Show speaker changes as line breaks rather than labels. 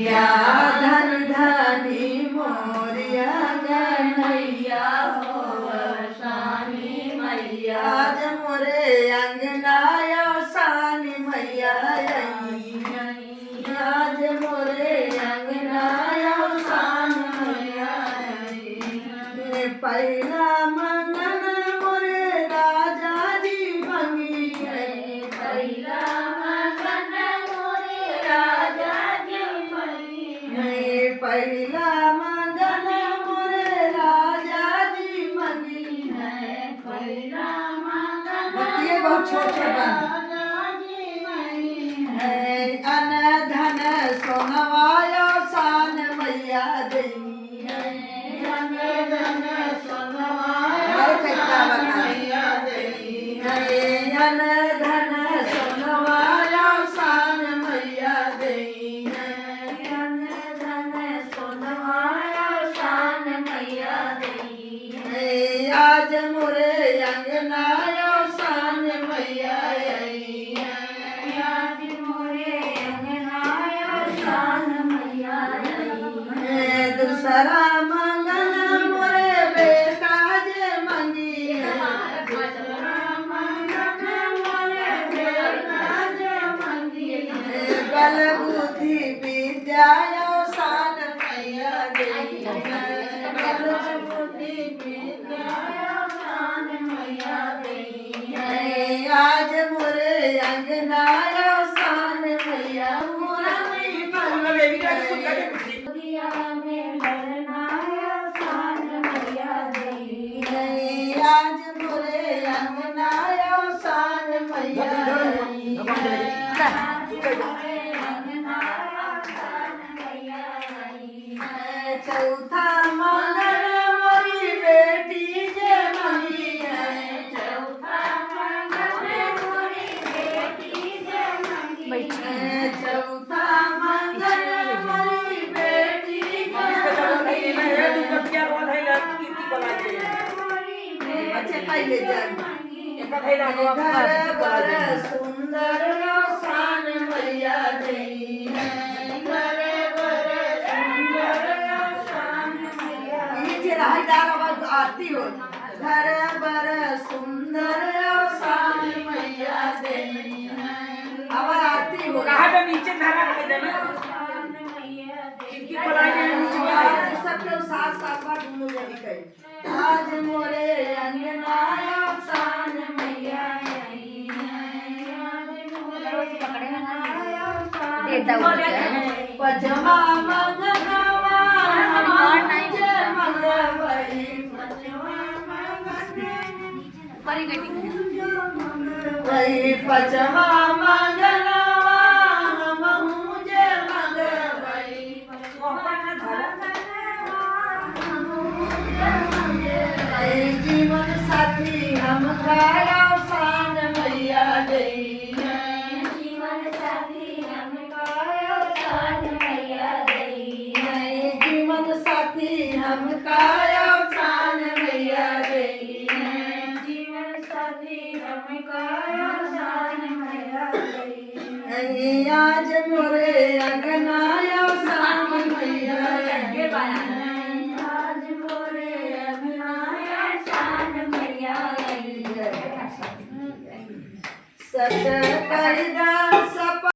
या धन धनी मोरिया कन्हैया हो सानी मैया आज मोरे अंगनाया सानी मैया आज मोरे अंगनाया सानी मैया पहला मंगल मोरे राजा जी मंगी है पहला पहला मंगल मोरे राजा जी मंगी है पहला मंगल ये बहुत छोटे राजा जी मंगी है अन धन सोनवायो सान मैया देई है अन धन सोनवायो मैया देई है अन धन सोनवायो सान मैया देई आज मोरे अंगनाया सान मैया आज मोरे अंगनाया सान मैया दूसरा मंगल मोरे बेटा जे मंगी दूसरा मंगल मोरे बेटा जे मंगी बल बुद्धि विद्या सान मैया देई बल बुद्धि आज मोरे अंगनाया सान मैया मोरा नहीं पर बेटा सुनगा में बरनाया सान मैया देई आज मोरे अंगनाया सान मैया चौथा मंगल मोरी बेटी जे मंगी है चौथा मंगल मोरी बेटी जे मंगी है चौथा मंगल मोरी बेटी जे बच्चे पहले जान घर सुंदर सान मैया देई आती हो घर बर सुंदर सान मैया देई अब आती हो
कहाँ पे नीचे धारा कर देना खिड़की खोला के नीचे
सब लोग साथ साथ बात घूम जानी कहीं आज मोरे अंगनाया सान मैया देता हूँ पचमा मंगनवा वही पचमा मंगनवा मुझे मंगवई जीवन साथी हम खाया सान मैया देई जीवन साथी हम खाया सान मैया देई जीवन साथी हम खाया सान मैया देई आज मोरे अंगनाया सान मैया आज मोरे अंगनाया सान मैया सच करिदा